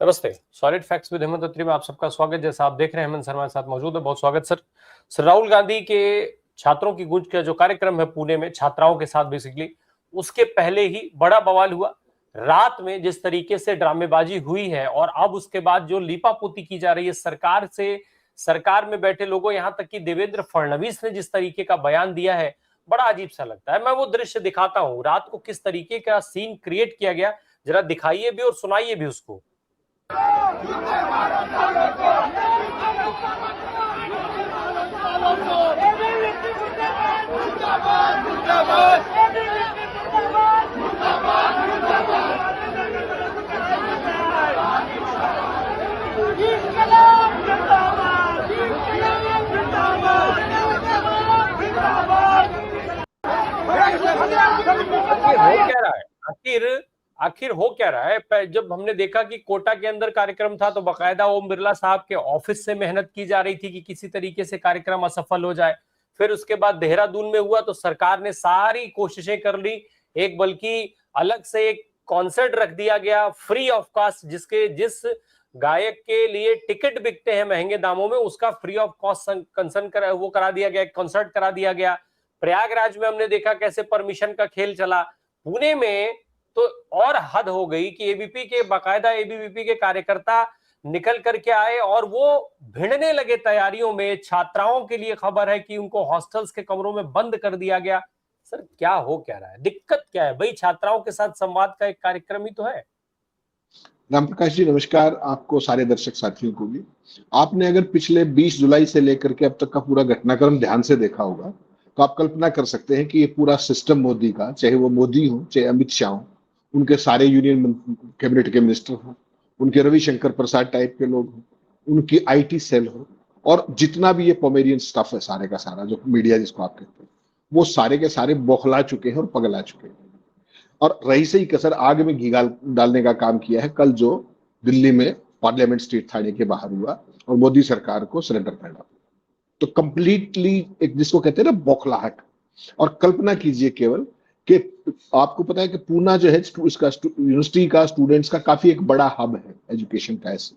नमस्ते। Solid facts with Hemant अत्री में आप सबका स्वागत। जैसा आप देख रहे हैं हेमंत शर्मा के साथ मौजूद है, बहुत स्वागत सर। राहुल गांधी के छात्रों की गूंज का जो कार्यक्रम है पुणे में छात्राओं के साथ बेसिकली, उसके पहले ही बड़ा बवाल हुआ। रात में जिस तरीके से ड्रामेबाजी हुई है और अब उसके बाद जो लीपापोती की जा रही है सरकार से, सरकार में बैठे लोगों, यहां तक कि देवेंद्र फडणवीस ने जिस तरीके का बयान दिया है, बड़ा अजीब सा लगता है। मैं वो दृश्य दिखाता हूं, रात को किस तरीके का सीन क्रिएट किया गया, जरा दिखाइए भी और सुनाइए भी उसको। हो क्या रहा है आखिर? आखिर हो क्या रहा है? जब हमने देखा कि कोटा के अंदर कार्यक्रम था तो बकायदा ओम बिरला साहब के ऑफिस से मेहनत की जा रही थी कि किसी तरीके से कार्यक्रम असफल हो जाए। फिर उसके बाद देहरादून में हुआ तो सरकार ने सारी कोशिशें कर ली, एक बल्कि अलग से एक कॉन्सर्ट रख दिया गया फ्री ऑफ कॉस्ट, जिस गायक के लिए टिकट बिकते हैं महंगे दामों में, उसका फ्री ऑफ कॉस्ट कंसर्न वो करा दिया गया, कॉन्सर्ट करा दिया गया। प्रयागराज में हमने देखा कैसे परमिशन का खेल चला। पुणे में तो और हद हो गई कि एबीपी के बाकायदा एबीवीपी के कार्यकर्ता निकल करके आए और वो भिड़ने लगे तैयारियों में। छात्राओं के लिए खबर है कि उनको हॉस्टल्स के कमरों में बंद कर दिया गया। सर क्या हो क्या रहा है? दिक्कत क्या है भाई? छात्राओं के साथ संवाद का एक कार्यक्रम ही तो है। राम प्रकाश जी नमस्कार, आपको सारे दर्शक साथियों को भी। आपने अगर पिछले 20 जुलाई से लेकर के अब तक का पूरा घटनाक्रम ध्यान से देखा होगा तो आप कल्पना कर सकते हैं कि ये पूरा सिस्टम मोदी का, चाहे वो मोदी हो चाहे अमित शाह हो, उनके सारे यूनियन कैबिनेट के मिनिस्टर हो, उनके रविशंकर प्रसाद टाइप के लोग हो, उनकी आईटी सेल हो, और जितना भी ये पोमेरियन स्टाफ है सारे का सारा, जो मीडिया जिसको आप कहते हैं, वो सारे के सारे बौखला चुके हैं और पगला चुके हैं। और रही सही कसर आग में घी डालने का काम किया है कल जो दिल्ली में पार्लियामेंट स्ट्रीट थाने के बाहर हुआ और मोदी सरकार को सरेंडर करना। तो कंप्लीटली एक जिसको कहते हैं ना बौखलाहट। और कल्पना कीजिए केवल कि आपको पता है कि पूना जो है इसका यूनिवर्सिटी का स्टूडेंट्स का काफी एक बड़ा हब है एजुकेशन का ऐसे,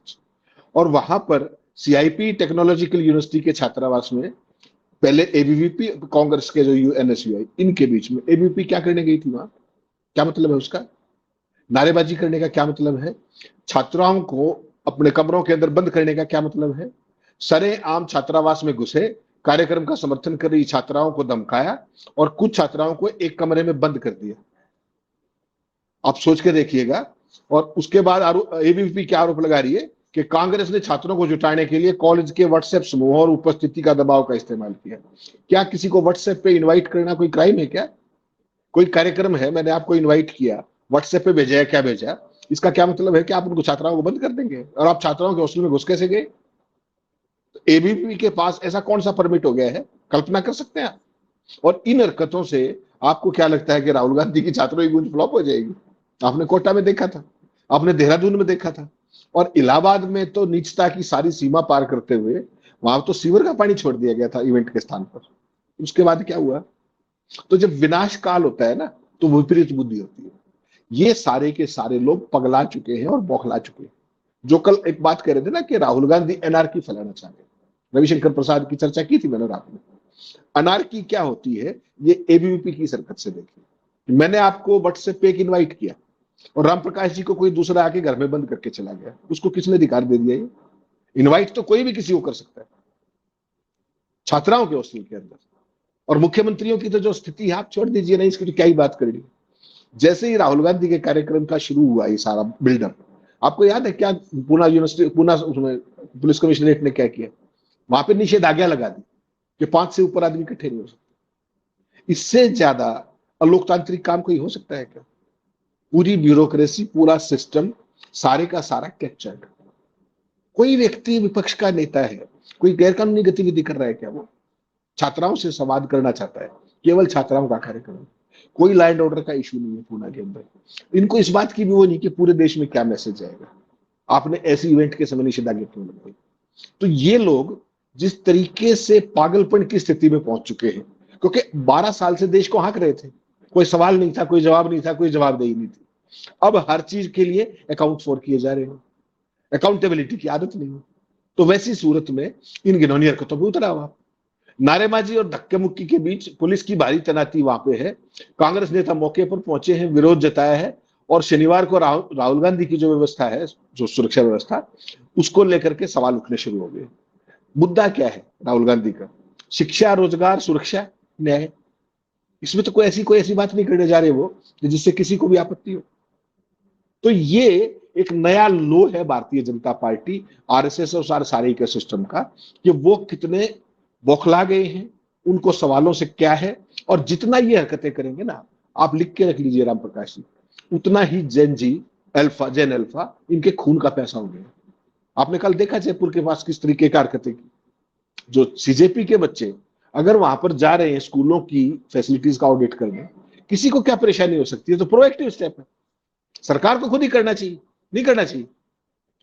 और वहां पर सीआईपी टेक्नोलॉजिकल यूनिवर्सिटी के छात्रावास में पहले एबीवीपी कांग्रेस के जो एनएसयूआई इनके बीच में एबीवीपी क्या करने गई थी वहां? क्या मतलब है उसका? नारेबाजी करने का क्या मतलब है? छात्राओं को अपने कमरों के अंदर बंद करने का क्या मतलब है? सरेआम छात्रावास में घुसे, कार्यक्रम का समर्थन कर रही छात्राओं को धमकाया और कुछ छात्राओं को एक कमरे में बंद कर दिया। आप सोच के देखिएगा। और उसके बाद एबीवीपी क्या आरोप लगा रही है कि कांग्रेस ने छात्रों को जुटाने के लिए कॉलेज के व्हाट्सएप समूह और उपस्थिति का दबाव का इस्तेमाल किया। क्या किसी को व्हाट्सएप पे इन्वाइट करना कोई क्राइम है क्या? कोई कार्यक्रम है, मैंने आपको इन्वाइट किया, व्हाट्सएप पे भेजा है, क्या भेजा, इसका क्या मतलब है कि आप उनको छात्राओं को बंद कर देंगे? और आप छात्राओं के हॉस्टल में घुस कैसे गए? तो एबीवीपी के पास ऐसा कौन सा परमिट हो गया है? कल्पना कर सकते हैं आप? और इन हरकतों से आपको क्या लगता है कि राहुल गांधी की छात्रों की गूंज फ्लॉप हो जाएगी? आपने कोटा में देखा था, आपने देहरादून में देखा था, और इलाहाबाद में तो नीचता की सारी सीमा पार करते हुए वहां तो सीवर का पानी छोड़ दिया गया था इवेंट के स्थान पर। उसके बाद क्या हुआ? तो जब विनाश काल होता है ना तो विपरीत बुद्धि होती है। ये सारे के सारे लोग पगला चुके हैं और बौखला चुके हैं। जो कल एक बात कह रहे थे ना कि राहुल गांधी एनआरकी फैलाना चाहते हैं, रविशंकर प्रसाद की चर्चा की थी मैंने रात में। अनारकी क्या होती है ये एबीवीपी की सरकत से देखिए। मैंने आपको व्हाट्सएप पे एक इन्वाइट किया और राम प्रकाश जी को कोई दूसरा आके घर में बंद करके चला गया, उसको किसने अधिकार दे दिया? ये इन्वाइट तो कोई भी किसी को कर सकता है, छात्राओं के हॉस्टल के अंदर। और मुख्यमंत्रियों की तो जो स्थिति है आप छोड़ दीजिए ना, इसकी तो क्या ही बात करनी। जैसे ही राहुल गांधी के कार्यक्रम का शुरू हुआ ये सारा बिल्डअप, आपको याद है क्या पूना यूनिवर्सिटी, पूना उसमें पुलिस कमिश्नरेट ने क्या किया? वहां पे निषेधाज्ञा लगा दी कि 5 से ऊपर आदमी इकट्ठे नहीं हो सकते। इससे ज्यादा अलोकतांत्रिक काम कोई हो सकता है क्या? पूरी ब्यूरोक्रेसी, पूरा सिस्टम, सारे का सारा कैप्चर्ड। कोई व्यक्ति विपक्ष का नेता है, कोई गैरकानूनी गतिविधि कर रहा है क्या? वो छात्राओं से संवाद करना चाहता है, केवल छात्राओं का कार्यक्रम, कोई लॉ एंड ऑर्डर का इशू नहीं है पूना के अंदर। इनको इस बात की भी वो नहीं कि पूरे देश में क्या मैसेज आएगा, आपने ऐसे इवेंट के समय निषेधाज्ञा क्यों लगाई? तो ये लोग जिस तरीके से पागलपन की स्थिति में पहुंच चुके हैं, क्योंकि 12 साल से देश को हाँक रहे थे, कोई सवाल नहीं था, कोई जवाब नहीं था, कोई जवाबदेही नहीं थी। अब हर चीज के लिए अकाउंट फॉर किए जा रहे हैं। अकाउंटेबिलिटी की आदत नहीं है। तो वैसी सूरत में इन घिनौनी हरकतों पर उतरा हुआ। नारेबाजी और धक्के मुक्की के बीच पुलिस की भारी तैनाती वहां पे है। कांग्रेस नेता मौके पर पहुंचे हैं, विरोध जताया है, और शनिवार को राहुल गांधी की जो व्यवस्था है, जो सुरक्षा व्यवस्था, उसको लेकर के सवाल उठने शुरू हो गए। मुद्दा क्या है राहुल गांधी का? शिक्षा, रोजगार, सुरक्षा, न्याय। इसमें तो कोई ऐसी बात नहीं करने जा रहे वो जिससे किसी को भी आपत्ति हो। तो ये एक नया लो है भारतीय जनता पार्टी, आरएसएस और सारे के सिस्टम का, कि वो कितने बौखला गए हैं, उनको सवालों से क्या है। और जितना ये हरकतें करेंगे ना, आप लिख के रख लीजिए राम प्रकाश जी, उतना ही जेन अल्फा इनके खून का पैसा हो गया। आपने कल देखा जयपुर के पास किस तरीके की हरकतें की। जो सीजेपी के बच्चे अगर वहां पर जा रहे हैं स्कूलों की फैसिलिटीज का ऑडिट करने, किसी को क्या परेशानी हो सकती है? तो प्रोएक्टिव स्टेप है, सरकार को खुद ही करना चाहिए, नहीं करना चाहिए।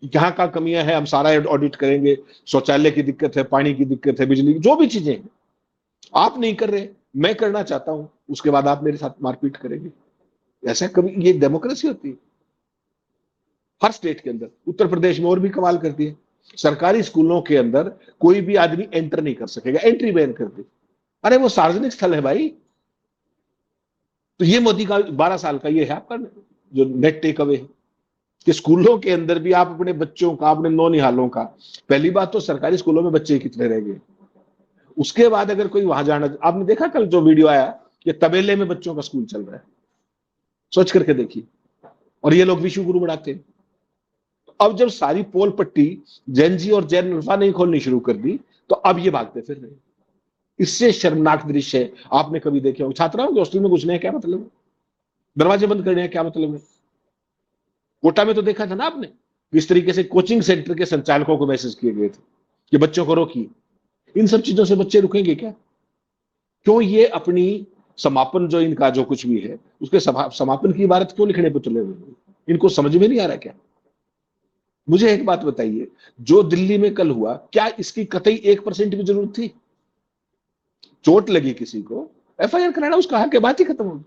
जहां का कमियां है हम सारा ऑडिट करेंगे, शौचालय की दिक्कत है, पानी की दिक्कत है, बिजली की जो भी चीजें हैं, आप नहीं कर रहे, मैं करना चाहता हूं, उसके बाद आप मेरे साथ मारपीट करेंगे। ऐसा कभी, ये डेमोक्रेसी होती है हर स्टेट के अंदर। उत्तर प्रदेश में और भी कमाल करती है, सरकारी स्कूलों के अंदर कोई भी आदमी एंटर नहीं कर सकेगा, एंट्री बैन कर दी। अरे वो सार्वजनिक स्थल है भाई। तो ये मोदी का 12 साल का ये है आपका जो नेट टेक अवे है कि स्कूलों के अंदर भी आप अपने बच्चों का, अपने नौनिहालों का, पहली बात तो सरकारी स्कूलों में बच्चे कितने रह गए, उसके बाद अगर कोई वहां जाना, आपने देखा कल जो वीडियो आया कि तबेले में बच्चों का स्कूल चल रहा है, सोच करके देखिए। और ये लोग विश्व गुरु बढ़ाते हैं। अब जब सारी पोल पट्टी जैन जी और जैन अल्फा ने खोलनी शुरू कर दी, तो अब ये भागते फिर रहे। इससे शर्मनाक दृश्य आपने कभी देखे हो? छात्राओं के हॉस्टल में घुसने हैं क्या मतलब है? दरवाजे बंद करने हैं क्या मतलब है? कोटा में तो देखा था ना आपने, इस तरीके से कोचिंग सेंटर के संचालकों को मैसेज किए गए थे कि बच्चों को रोकिए। इन सब चीजों से बच्चे रुकेंगे क्या? क्यों ये अपनी समापन जो इनका जो कुछ भी है उसके समापन की इबारत क्यों लिखने पर तुले हुए? इनको समझ में नहीं आ रहा क्या? मुझे एक बात बताइए, जो दिल्ली में कल हुआ, क्या इसकी कतई 1% भी जरूरत थी? चोट लगी किसी को, एफआईआर कराना उसका हक है, बात ही खत्म होगी।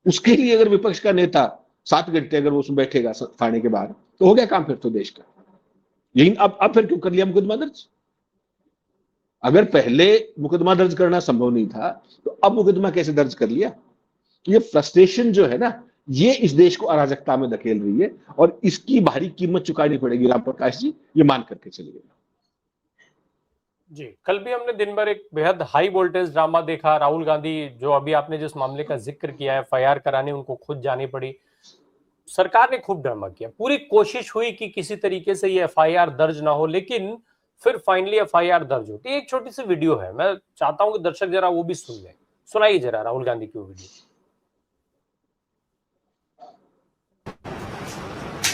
उसके लिए अगर विपक्ष का नेता 7 घंटे अगर वो उसमें बैठेगा थाने के बाहर, तो हो गया काम फिर तो देश का। यही अब फिर क्यों कर लिया मुकदमा दर्ज? अगर पहले मुकदमा दर्ज करना संभव नहीं था, तो अब मुकदमा कैसे दर्ज कर लिया? ये फ्रस्ट्रेशन जो है ना, ये इस देश को अराजकता में धकेल रही है, और इसकी भारी कीमत चुकानी पड़ेगी राम प्रकाश जी, ये मान करके चलिए। जी, कल भी हमने दिन भर एक बेहद हाई वोल्टेज ड्रामा देखा। राहुल गांधी, जो अभी आपने जिस मामले का जिक्र किया है, एफआईआर कराने उनको खुद जानी पड़ी, सरकार ने खूब ड्रामा किया, पूरी कोशिश हुई कि किसी तरीके से ये एफआईआर दर्ज ना हो, लेकिन फिर फाइनली एफआईआर दर्ज होती है। एक छोटी सी वीडियो है, मैं चाहता हूं कि दर्शक जरा वो भी सुन लें। सुनाइए जरा राहुल गांधी की वो वीडियो।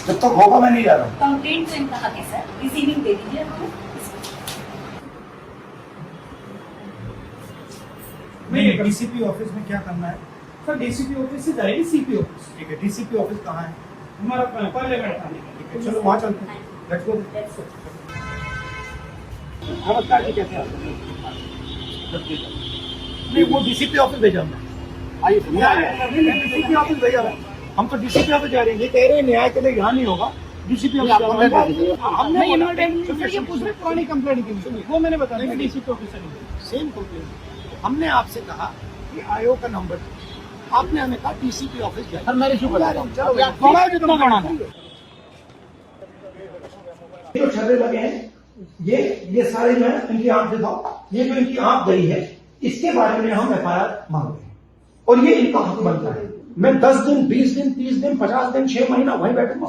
जब तक होगा मैं नहीं जा रहा हूँ। कंप्लेंट तो इनका हक है सर, रिसीविंग दे दीजिए हमें। नहीं, डीसीपी ऑफिस में क्या करना है? सर डीसीपी ऑफिस से जाएगी सीपी ऑफिस। ठीक है, डीसीपी ऑफिस कहाँ है? हमारा पार्लियामेंट थाने। ठीक है, चलो वहाँ चलते हैं। Let's go. नमस्कार जी, कैसे आप? नहीं, वो डीसीपी ऑफिस भेजा हमने। आइए डीसीपी ऑफिस भेजा है। हम तो डीसीपी ऑफिस जा रहे हैं, ये कह रहे हैं न्याय के लिए यहाँ नहीं होगा, डीसीपी ऑफिस। हमने पूछ रहे पुरानी कंप्लेंट की, वो मैंने बताया डीसीपी ऑफिस सेम कंप्लेंट। हमने आपसे कहा कि आयोग का नंबर, आपने हमें कहा डीसीपी ऑफिस जाए। सर मेरे शुक्र है, जितना बढ़ाना जो छर्रे लगे हैं, ये सारे जो है इनकी आंख दिखाओ, ये जो इनकी आंख गई है, इसके बारे में हम एफआईआर मांग रहे हैं, और ये इनका हक बनता है। मैं 10 दिन, 20 दिन, 30 दिन, 50 दिन, 6 महीना वहीं बैठूंगा।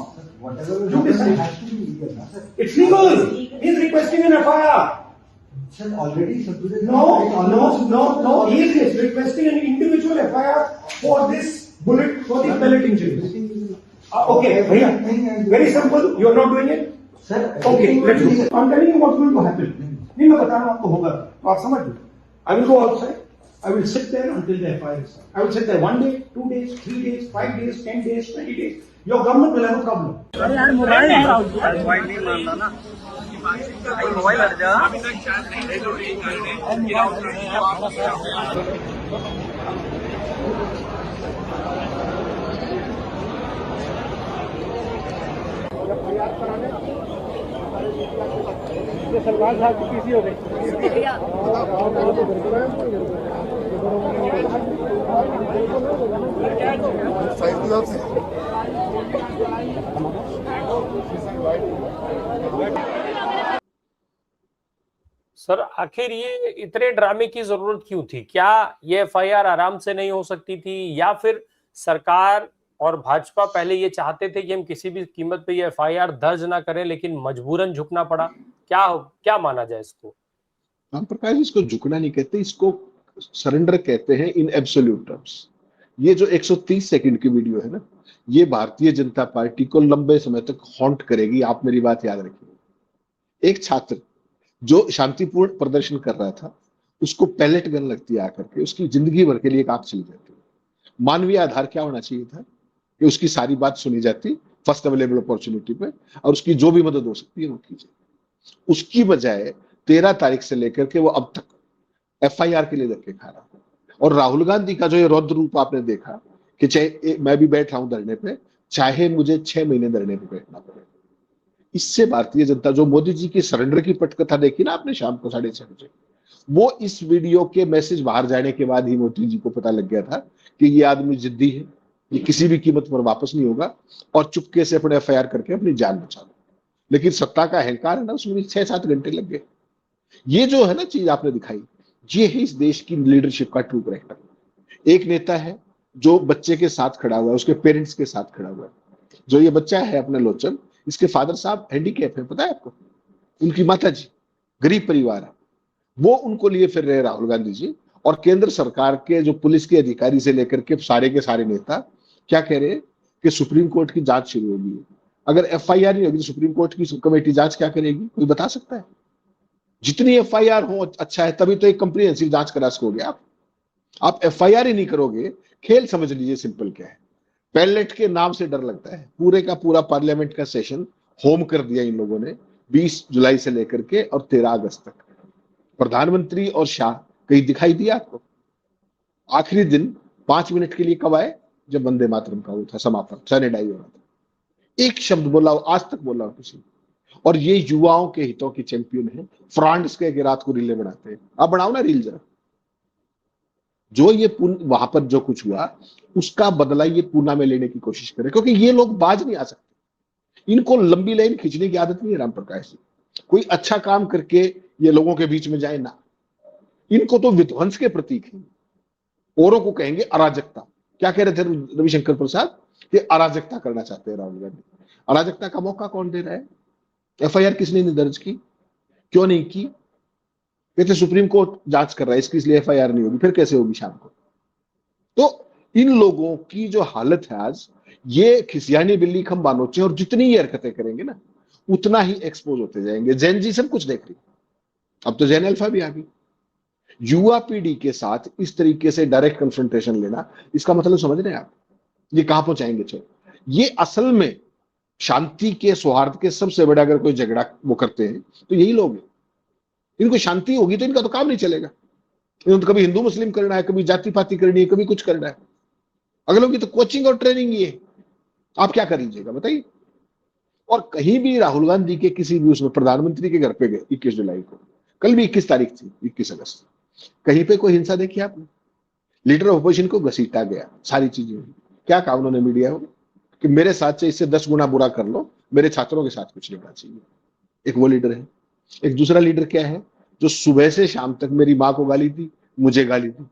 It's legal, he is requesting an FIR. Sir, already submitted. No. He is requesting an individual FIR for this bullet, for the pellet injury. Okay, bhaiya. Very simple. You are not doing it. Sir, Okay, let's do. I'm telling you what's going to happen. नहीं मैं बता रहा हूँ आपको होगा, तो आप समझ लो. I will go outside. I will sit there until the FIR is done. I will sit there 1 day, 2 days, 3 days, 5 days, 10 days, 20 days. Your government will have a problem. Mobile नहीं मान रहा ना, मोबाइल हट जा। ये सलमान साहब की PC हो गई। सर आखिर ये इतने ड्रामे की जरूरत क्यों थी? क्या ये एफआईआर आराम से नहीं हो सकती थी, या फिर सरकार और भाजपा पहले ये चाहते थे कि हम किसी भी कीमत पे ये एफआईआर दर्ज ना करें, लेकिन मजबूरन झुकना पड़ा? क्या माना जाए इसको? राम प्रकाश, इसको झुकना नहीं कहते, इसको सरेंडर कहते हैं इन एब्सोल्यूट टर्म्स। ये जो 130 सेकंड की वीडियो है ना, ये भारतीय जनता पार्टी को लंबे समय तक हॉन्ट करेगी। आप मेरी बात याद रखिए। एक छात्र जो शांतिपूर्ण प्रदर्शन कर रहा था, उसको पैलेट गन लगती है आकर के, उसकी जिंदगी भर के लिए एक आंख चली जाती है। मानवीय आधार क्या होना चाहिए था कि उसकी सारी बात सुनी जाती फर्स्ट अवेलेबल अपॉर्चुनिटी पे, और उसकी जो भी मदद हो सकती है वो की जाए। उसकी बजाय 13 तारीख से लेकर के वो अब तक एफआईआर के लिए धक्के खा रहा है। और राहुल गांधी का जो ये रौद्र रूप आपने देखा कि चाहे मैं भी बैठ रहा हूं धरने पे, चाहे मुझे 6 महीने धरने पे बैठना पड़े, इससे भारतीय जनता, जो मोदी जी की सरेंडर की पटकथा देखी ना आपने शाम को 6:30 बजे, वो इस वीडियो के मैसेज बाहर जाने के बाद ही मोदी जी को पता लग गया था कि ये आदमी जिद्दी है, ये किसी भी कीमत पर वापस नहीं होगा, और चुपके से अपने एफआईआर करके अपनी जान बचा लो। लेकिन सत्ता का अहंकार है ना, उसमें 6-7 घंटे लग गए। ये जो है ना चीज आपने दिखाई, ये है इस देश की लीडरशिप का ट्रू करेक्टर। एक नेता है जो बच्चे के साथ खड़ा हुआ है, उसके पेरेंट्स के साथ खड़ा हुआ है। जो ये बच्चा है अपना लोचन, इसके फादर साहब हैंडीकैप है, पता है आपको? उनकी माता जी गरीब परिवार है, वो उनको लिए फिर रहे राहुल गांधी जी। और केंद्र सरकार के जो पुलिस के अधिकारी से लेकर के सारे नेता क्या कह रहे हैं कि सुप्रीम कोर्ट की जांच शुरू होगी। अगर एफआईआर नहीं होगी तो सुप्रीम कोर्ट की कमेटी जांच क्या करेगी? कोई बता सकता है? जितनी एफआईआर हो अच्छा है, तभी तो एक कंप्रिहेंसिव जांच करा सकोगे आप एफआईआर ही नहीं करोगे। खेल समझ लीजिए सिंपल क्या है। पैलेट के नाम से डर लगता है। पूरे का पूरा पार्लियामेंट का सेशन होम कर दिया इन लोगों ने 20 जुलाई से लेकर के और 13 अगस्त तक। प्रधानमंत्री और शाह कहीं दिखाई दिया आपको? आखिरी दिन 5 मिनट के लिए कब आए? जब वंदे मातरम का वो था समापन, सैनिटाइज हो रहा था। एक शब्द बोला हो आज तक? बोला हो किसी? और ये युवाओं के हितों की चैंपियन है। फ्रांस के रात को रीले बनाते हैं। आप बनाओ ना रील जरा। जो ये वहां पर जो कुछ हुआ उसका बदला ये पूना में लेने की कोशिश करें, क्योंकि ये लोग बाज नहीं आ सकते। इनको लंबी लाइन खींचने की आदत नहीं है राम प्रकाश जी। कोई अच्छा काम करके ये लोगों के बीच में जाए ना, इनको तो विध्वंस के प्रतीक है। औरों को कहेंगे अराजकता। क्या कह रहे थे रविशंकर प्रसाद कि अराजकता करना चाहते हैं राहुल गांधी। अराजकता का मौका कौन दे रहा है? एफआईआर किसने नहीं दर्ज की? क्यों नहीं की? कहते सुप्रीम कोर्ट जांच कर रहा है इसकी, इसलिए एफआईआर नहीं होगी। फिर कैसे होगी शाम को? तो इन लोगों की जो हालत है आज, ये खिसियानी बिल्ली खंबा नोचे, और जितनी ये हरकतें करेंगे ना उतना ही एक्सपोज होते जाएंगे। जैन जी सब कुछ देख रही, अब तो जैन अल्फा भी आ गई। युवा पीढ़ी के साथ इस तरीके से डायरेक्ट कन्फ्रंटेशन लेना, इसका मतलब समझ रहे हैं आप ये कहां पहुंचाएंगे? चलो, ये असल में शांति के, सौहार्द के सबसे बड़ा अगर कोई झगड़ा वो करते हैं तो यही लोग हैं। इनको शांति होगी तो इनका तो काम नहीं चलेगा। इन्होंने तो कभी हिंदू मुस्लिम करना है, कभी जाति पाति करनी है, कभी कुछ करना है। अगलों की तो कोचिंग और ट्रेनिंग ही है। आप क्या कर लीजिएगा बताइए? और कहीं भी राहुल गांधी के किसी भी उसमें प्रधानमंत्री के घर पे गए 21 जुलाई को, कल भी 21 तारीख थी, 21 अगस्त, कहीं पे कोई हिंसा देखी आपने? लीडर ऑफ अपोजिशन को घसीटा गया, सारी चीजें हुई। क्या कहा उन्होंने मीडिया को कि मेरे साथ से इससे 10 गुना बुरा कर लो, मेरे छात्रों के साथ कुछ नहीं होना चाहिए। एक वो लीडर है। एक दूसरा लीडर क्या है? जो सुबह से शाम तक मेरी मां को गाली दी, मुझे गाली दी।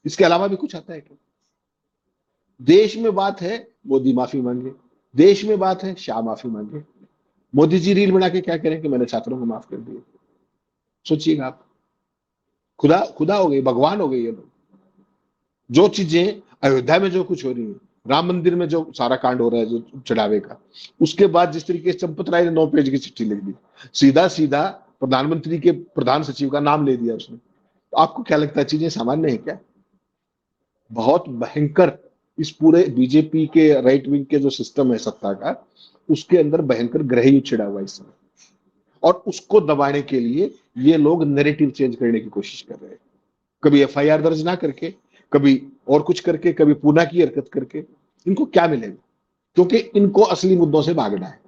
इसके अलावा भी कुछ आता है क्या? देश में बात है मोदी माफी मांगे, देश में बात है शाह माफी मांगे। मोदी जी रील बना के क्या करें कि मैंने छात्रों को माफ कर दिया। सोचिएगा आप, खुदा हो गई, भगवान हो गई ये लोग। जो चीजें अयोध्या में जो कुछ हो रही है, राम मंदिर में जो सारा कांड हो रहा है जो चढ़ावे का, उसके बाद जिस तरीके से चंपत राय ने 9 पेज की चिट्ठी लिख दी, सीधा सीधा प्रधानमंत्री के प्रधान सचिव का नाम ले दिया उसने। तो आपको क्या लगता है चीजें सामान्य है क्या? बहुत भयंकर इस पूरे बीजेपी के राइट विंग के जो सिस्टम है सत्ता का, उसके अंदर भयंकर ग्रह युद्ध छिड़ा हुआ है इस समय। और उसको दबाने के लिए ये लोग नैरेटिव चेंज करने की कोशिश कर रहे हैं। कभी एफआईआर दर्ज ना करके, कभी और कुछ करके, कभी पूना की हरकत करके। इनको क्या मिलेगा? क्योंकि इनको असली मुद्दों से भागना है।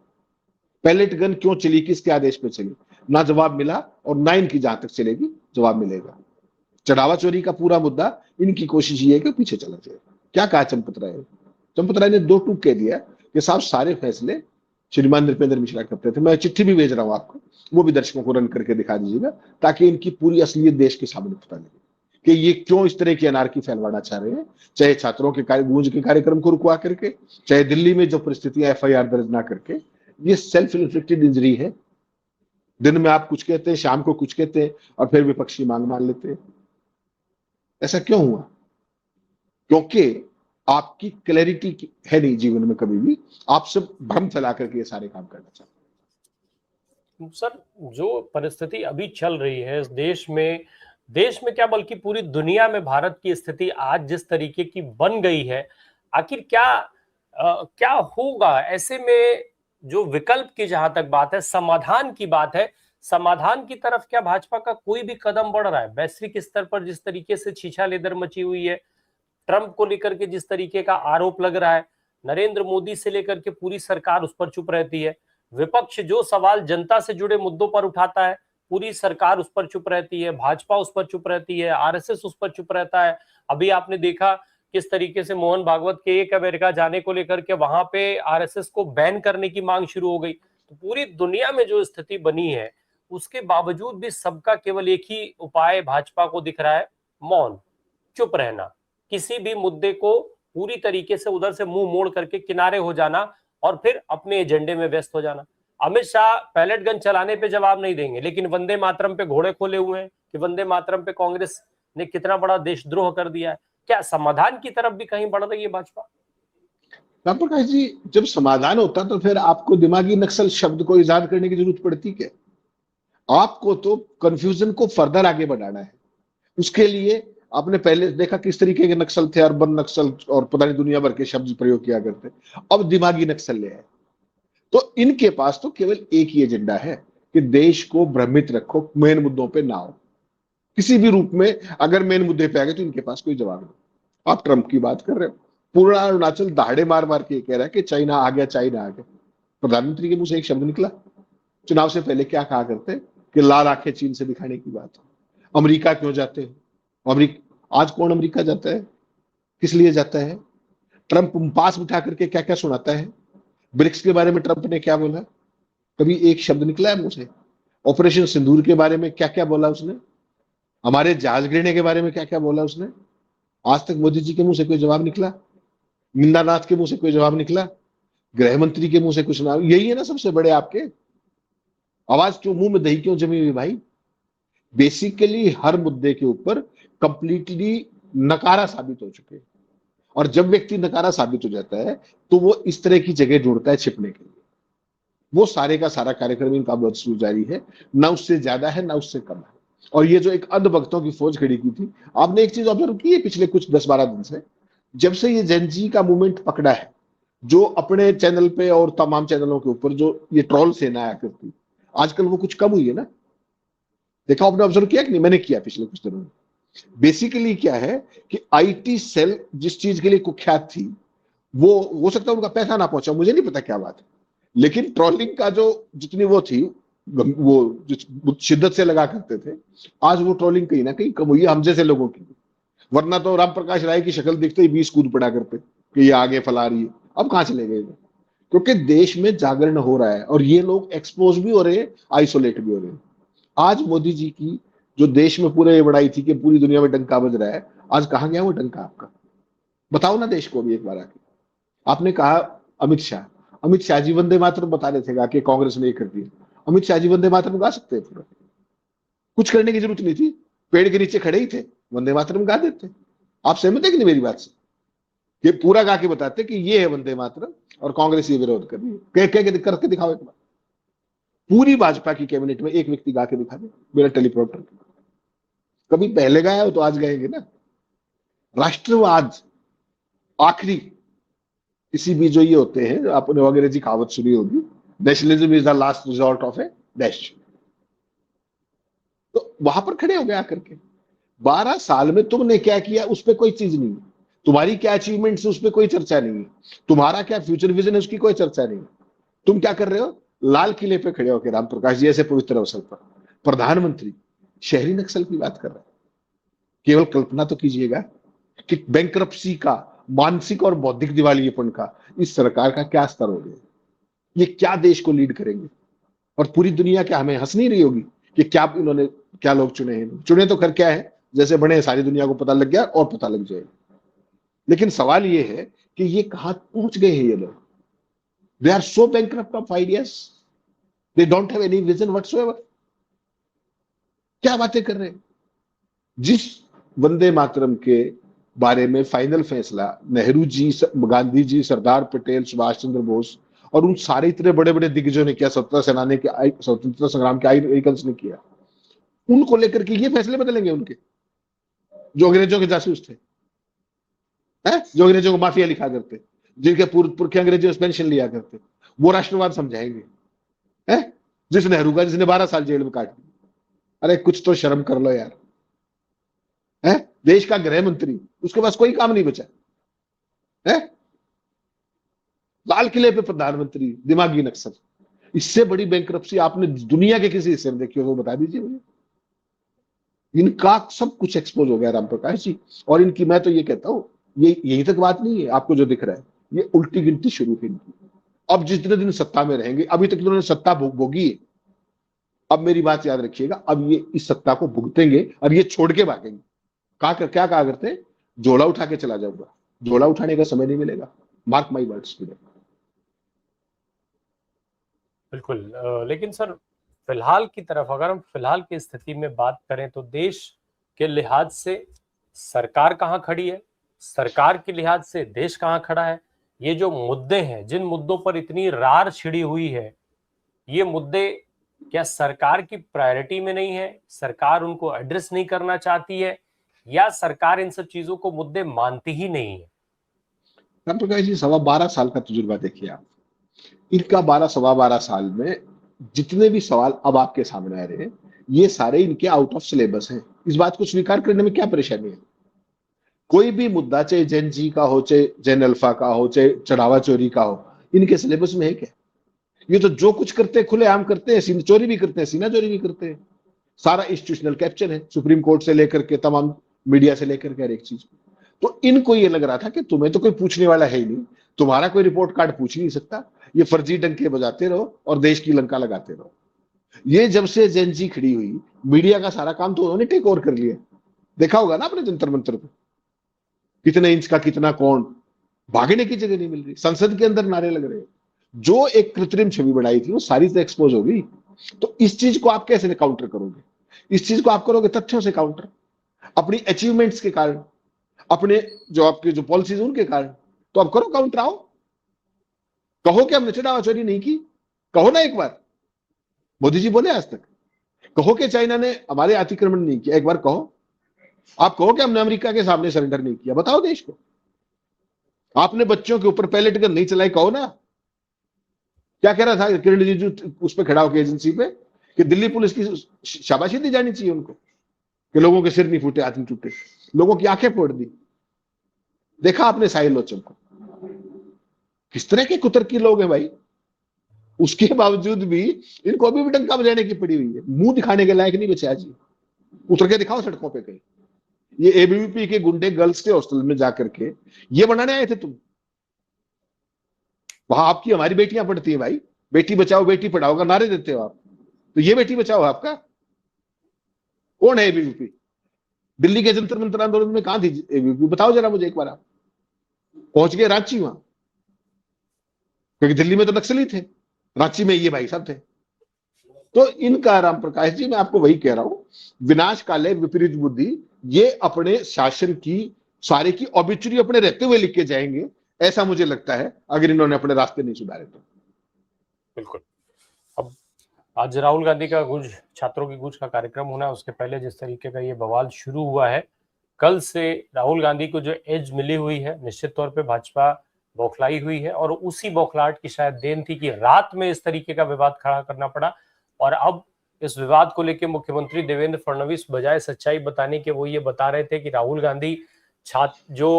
पैलेट गन क्यों चली, किसके आदेश पे चली, ना जवाब मिला और ना इनकी जहां तक चलेगी जवाब मिलेगा। चढ़ावा चोरी का पूरा मुद्दा, इनकी कोशिश ये है कि पीछे चला जाए। क्या कहा चंपत राय ने? चंपत राय ने 2 टूक कह दिया कि साहब सारे फैसले श्रीमान नृपेंद्र मिश्रा करते थे। मैं चिट्ठी भी भेज रहा हूं आपको, वो भी दर्शकों को रन करके दिखा दीजिएगा ताकि इनकी पूरी असलियत देश के सामने पता लगे कि ये क्यों इस तरह की अनारकी फैलवाना चाह रहे हैं। चाहे छात्रों के गूंज के कार्यक्रम को रुकवा करके, चाहे दिल्ली में जो परिस्थितियां FIR दर्ज ना करके, ये सेल्फ इन्फ्लिक्टेड इंजरी है। दिन में आप कुछ कहते हैं, शाम को कुछ कहते हैं और फिर विपक्षी मांग मान लेते हैं। ऐसा क्यों हुआ? क्योंकि आपकी क्लैरिटी है नहीं जीवन में कभी भी, आप सब भ्रम फैला करके ये सारे काम करना चाहते हैं। सर, जो परिस्थिति अभी चल रही है इस देश में क्या बल्कि पूरी दुनिया में भारत की स्थिति आज जिस तरीके की बन गई है, आखिर क्या होगा ऐसे में? जो विकल्प की जहां तक बात है, समाधान की बात है, समाधान की तरफ क्या भाजपा का कोई भी कदम बढ़ रहा है? वैश्विक स्तर पर जिस तरीके से छीछा लेदर मची हुई है, ट्रंप को लेकर के जिस तरीके का आरोप लग रहा है, नरेंद्र मोदी से लेकर के पूरी सरकार उस पर चुप रहती है, विपक्ष जो सवाल जनता से जुड़े मुद्दों पर उठाता है पूरी सरकार उस पर चुप रहती है, भाजपा उस पर चुप रहती है, RSS उस पर चुप रहता है। अभी आपने देखा किस तरीके से मोहन भागवत के एक अमेरिका जाने को लेकर के वहां पे RSS को बैन करने की मांग शुरू हो गई। तो पूरी दुनिया में जो स्थिति बनी है, उसके बावजूद भी सबका केवल एक ही उपाय भाजपा को दिख रहा है, मौन, चुप रहना, किसी भी मुद्दे को पूरी तरीके से उधर से मुंह मोड़ करके किनारे हो जाना और फिर अपने एजेंडे में व्यस्त हो जाना। अमित शाह पैलेट गन चलाने पे जवाब नहीं देंगे, लेकिन वंदे मातरम पे घोड़े खोले हुए हैं कि वंदे मातरम पे कांग्रेस ने कितना बड़ा देशद्रोह कर दिया है। क्या समाधान की तरफ भी कहीं बढ़ रही है भाजपा? राम प्रकाश जी, जब समाधान होता तो फिर आपको दिमागी नक्सल शब्द को इजाद करने की जरूरत पड़ती क्या? आपको तो कंफ्यूजन को फर्दर आगे बढ़ाना है। उसके लिए आपने पहले देखा किस तरीके के नक्सल थे, अर्बन नक्सल और पता नहीं दुनिया भर के शब्द प्रयोग किया करते, अब दिमागी नक्सल ले आए। तो इनके पास तो केवल एक ही एजेंडा है कि देश को भ्रमित रखो, मेन मुद्दों पे ना हो। किसी भी रूप में अगर मेन मुद्दे पे आ गए तो इनके पास कोई जवाब नहीं। आप ट्रंप की बात कर रहे हो, पूरा अरुणाचल दहाड़े मार मार के कह रहा है कि चाइना आ गया, चाइना आ गया। प्रधानमंत्री के मुंह से एक शब्द निकला? चुनाव से पहले क्या कहा करते कि लाल आंखें चीन से दिखाने की बात। अमेरिका क्यों जाते हैं? आज कौन अमेरिका जाता है? किस लिए जाता है? ट्रंप पास बिठा करके क्या क्या सुनाता है? ब्रिक्स के बारे में ट्रंप ने क्या बोला? कभी एक शब्द निकला है मुंह से? ऑपरेशन सिंदूर के बारे में क्या क्या बोला उसने? हमारे जहाज गिरने के बारे में क्या क्या बोला उसने? आज तक मोदी जी के मुंह से कोई जवाब निकला? निंदानाथ के मुंह से कोई जवाब निकला? गृह मंत्री के मुंह से कुछ ना? यही है ना सबसे बड़े आपके। आवाज क्यों, मुंह में दही क्यों जमी हुई भाई? बेसिकली हर मुद्दे के ऊपर कंप्लीटली नकारा साबित हो चुके हैं। और जब व्यक्ति नकारा साबित हो जाता है तो वो इस तरह की जगह ढूंढता है छिपने के लिए। वो सारे का सारा कार्यक्रम इनका बदसूर जारी है, ना उससे ज्यादा है ना उससे कम है। और ये जो एक अंधभक्तों की फौज खड़ी की थी, आपने एक चीज ऑब्जर्व की है पिछले कुछ 10-12 दिन से, जब से ये जेन जी का मूवमेंट पकड़ा है, जो अपने चैनल पे और तमाम चैनलों के ऊपर जो ये ट्रोल सेना आया करती, आजकल वो कुछ कम हुई है ना? देखा आपने, ऑब्जर्व किया कि नहीं? मैंने किया पिछले कुछ दिनों में। बेसिकली क्या है कि IT सेल जिस चीज के लिए कुख्यात थी, वो हो सकता है उनका पैसा ना पहुंचा, मुझे नहीं पता क्या बात है, लेकिन ट्रोलिंग का जो जितनी वो थी, वो जिस शिद्दत से लगा करते थे, आज वो ट्रोलिंग कहीं ना कहीं कम हुई है हम जैसे लोगों की। वरना तो राम प्रकाश राय की शक्ल दिखते ही 20 कूद पड़ा करते कि ये आगे फैला रही है। अब कहां चले गए? क्योंकि देश में जागरण हो रहा है और ये लोग एक्सपोज भी हो रहे हैं, आइसोलेट भी हो रहे हैं। आज मोदी जी की जो देश में पूरे बढ़ाई थी कि पूरी दुनिया में डंका बज रहा है, आज कहां गया वो डंका आपका? बताओ ना देश को भी एक बार आके। आपने कहा अमित शाह जी वंदे मातरम बता रहे थे कि कांग्रेस ने ये कर दिया। अमित शाह जी वंदे मातरम गा सकते हैं पूरा, कुछ करने की जरूरत नहीं थी, पेड़ के नीचे खड़े ही थे, वंदे मातरम गा देते। आप सहमत है कि नहीं मेरी बात से? ये पूरा गा के बताते कि ये है वंदे मातरम और कांग्रेस ये विरोध कर रही है। करके दिखाओ एक बार। पूरी भाजपा की कैबिनेट में एक व्यक्ति गा के दिखा दे मेरा टेलीप्रॉम्प्टर। कभी पहले गाया हो तो आज गाएंगे ना। राष्ट्रवाद आखिरी, किसी भी जो ये होते हैं, आपने अंग्रेजी कहावत सुनी होगी, nationalism is the last resort of A dash. तो वहां पर खड़े हो गए आकर के। 12 साल में तुमने क्या किया उस पर कोई चीज नहीं है, तुम्हारी क्या अचीवमेंट्स है उस पर कोई चर्चा नहीं है, तुम्हारा क्या फ्यूचर विजन है उसकी कोई चर्चा नहीं है। तुम क्या कर रहे हो? लाल किले पे खड़े होकर राम प्रकाश जी ऐसे पवित्र अवसर पर प्रधानमंत्री शहरी नक्सल की बात कर रहे हैं। केवल कल्पना तो कीजिएगा कि बैंक्रप्सी का, मानसिक और बौद्धिक दिवालियेपन का इस सरकार का क्या स्तर हो गया। ये क्या देश को लीड करेंगे, और पूरी दुनिया क्या हमें हंस नहीं रही होगी कि क्या इन्होंने, क्या लोग चुने हैं। चुने तो कर क्या है, जैसे बने सारी दुनिया को पता लग गया और पता लग जाएगा। लेकिन सवाल ये है कि ये कहां पहुंच गए हैं ये लोग। They are so bankrupt of ideas, they don't have any vision whatsoever. क्या बातें कर रहे हैं। जिस वंदे मातरम के बारे में फाइनल फैसला नेहरू जी, गांधी जी, सरदार पटेल, सुभाष चंद्र बोस और उन सारे इतने बड़े बड़े दिग्गजों ने किया, स्वतंत्रता संग्राम के आइकन्स ने किया, उनको लेकर के ये फैसले बदलेंगे उनके, जो अंग्रेजों के जासूस थे, जो अंग्रेजों को माफिया लिखा करते, जिनके पुरखे अंग्रेजों से पेंशन लिया करते, वो राष्ट्रवाद समझाएंगे। जिस नेहरू का, जिसने 12 साल जेल में काट दी। अरे कुछ तो शर्म कर लो यार। देश का गृह मंत्री, उसके पास कोई काम नहीं बचा है। लाल किले पे प्रधानमंत्री, दिमागी नक्सल। इससे बड़ी बैंकरप्सी आपने दुनिया के किसी हिस्से में देखी हो तो बता दीजिए मुझे। इनका सब कुछ एक्सपोज हो गया राम प्रकाश जी। और इनकी, मैं तो ये कहता हूं, ये यही तक बात नहीं है। आपको जो दिख रहा है, ये उल्टी गिनती शुरू है इनकी। अब जितने दिन सत्ता में रहेंगे, अभी तक इन्होंने सत्ता भोगी है, अब मेरी बात याद रखिएगा, अब ये इस सत्ता को भुगतेंगे और ये छोड़ के भागेंगे। क्या कहा करते हैं, झोला उठा के चला जाऊंगा। झोला उठाने का समय नहीं मिलेगा, मार्क माई वर्ड्स। बिल्कुल। लेकिन सर, फिलहाल की तरफ अगर हम फिलहाल की स्थिति में बात करें तो देश के लिहाज से सरकार कहां खड़ी है, सरकार के लिहाज से देश कहां खड़ा है। ये जो मुद्दे हैं, जिन मुद्दों पर इतनी रार छिड़ी हुई है, ये मुद्दे क्या सरकार की प्रायोरिटी में नहीं है, सरकार उनको एड्रेस नहीं करना चाहती है, या सरकार इन सब चीजों को मुद्दे मानती ही नहीं है। राम प्रकाश जी, 12.25 साल का तजुर्बा देखिए आप। इनका 12 साल में जितने भी सवाल अब आपके सामने आ रहे हैं, ये सारे इनके आउट ऑफ सिलेबस हैं। इस बात को स्वीकार करने में क्या परेशानी है। कोई भी मुद्दा, चाहे जेन जी का हो, चाहे जेन अल्फा का हो, चाहे चढ़ावा चोरी का हो, इनके सिलेबस में है क्या। ये तो जो कुछ करते हैं खुलेआम करते हैं, चोरी भी करते हैं, सीना चोरी भी करते हैं। सारा इंस्टीट्यूशनल कैप्चर है, सुप्रीम कोर्ट से लेकर के तमाम मीडिया से लेकर के हर एक चीज। तो इनको ये लग रहा था कि तुम्हें तो कोई पूछने वाला है ही नहीं, तुम्हारा कोई रिपोर्ट कार्ड पूछ नहीं सकता, ये फर्जी डंके बजाते रहो और देश की लंका लगाते रहो। ये जब से जेन जी खड़ी हुई, मीडिया का सारा काम तो उन्होंने टेक ओवर कर लिया। देखा होगा ना आपने जंतर मंतर पे, कितने इंच का कितना कौन, भागने की जगह नहीं मिल रही, संसद के अंदर नारे लग रहे हैं। जो एक कृत्रिम छवि बनाई थी वो सारी तो एक्सपोज हो गई। तो इस चीज को आप कैसे काउंटर करोगे। इस चीज को आप करोगे तथ्यों से काउंटर, अपनी अचीवमेंट्स के कारण, अपने जो आपके जो पॉलिसीज उनके कारण। तो अब करो काउंटर, आओ कहो कि हमने चढ़ावा चोरी नहीं की, कहो ना एक बार। मोदी जी बोले आज तक, कहो कि चाइना ने हमारे अतिक्रमण नहीं किया, एक बार कहो। आप कहो कि हमने अमेरिका के सामने सरेंडर नहीं किया, बताओ देश को। आपने बच्चों के ऊपर पैलेट गन नहीं चलाई, कहो ना। क्या कह रहा था किरण रिजिजू उस पर खड़ा होकर एजेंसी पे कि दिल्ली पुलिस की शाबाशी दी जानी चाहिए उनको कि लोगों के सिर नहीं फूटे, हाथ नहीं टूटे, लोगों की आंखें फोड़ दी। देखा आपने साहिल लोचन को, किस तरह के कुतर्की लोग हैं भाई। उसके बावजूद भी इनको अभी भी डंका बजाने की पड़ी हुई है, मुंह दिखाने के लायक नहीं बचे आज। उतर के दिखाओ सड़कों पे कहीं। ये एबीवीपी के गुंडे गर्ल्स के हॉस्टल में जाकर के ये बनाने आए थे तुम। वहां आपकी हमारी बेटियां पढ़ती है भाई, बेटी बचाओ बेटी पढ़ाओ का नारे देते हो आप, तो ये बेटी बचाओ आपका कौन है एबीवीपी। दिल्ली के जंतर मंतर आंदोलन में कहां थी एबीवीपी, बताओ जरा मुझे एक बार। आप पहुंच गए रांची वहां, क्योंकि दिल्ली में तो नक्सली थे, रांची में ये भाई साहब थे। तो इनका राम प्रकाश जी, मैं आपको वही कह रहा हूं, विनाश काले विपरीत बुद्धि। ये अपने शासन की सारे की ऑबिचुरी अपने रहते हुए लिख के जाएंगे, ऐसा मुझे लगता है, अगर इन्होंने अपने रास्ते नहीं सुधारे तो। बिल्कुल। अब आज राहुल गांधी का गूंज, छात्रों की गूंज का कार्यक्रम होना है, उसके पहले जिस तरीके का ये बवाल शुरू हुआ है, कल से राहुल गांधी को जो एज मिली हुई है, निश्चित तौर पे भाजपा बौखलाई हुई है, और उसी बौखलाहट की शायद देन थी कि रात में इस तरीके का विवाद खड़ा करना पड़ा। और अब इस विवाद को लेकर मुख्यमंत्री देवेंद्र फडणवीस बजाय सच्चाई बताने के वो ये बता रहे थे कि राहुल गांधी जो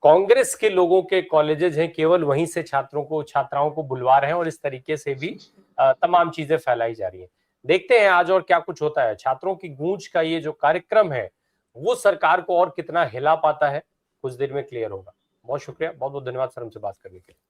कांग्रेस के लोगों के कॉलेजेस हैं, केवल वहीं से छात्राओं को बुलवा रहे हैं और इस तरीके से भी तमाम चीजें फैलाई जा रही हैं। देखते हैं आज और क्या कुछ होता है। छात्रों की गूंज का ये जो कार्यक्रम है वो सरकार को और कितना हिला पाता है, कुछ देर में क्लियर होगा। बहुत शुक्रिया, बहुत बहुत धन्यवाद सर हमसे बात करने के लिए।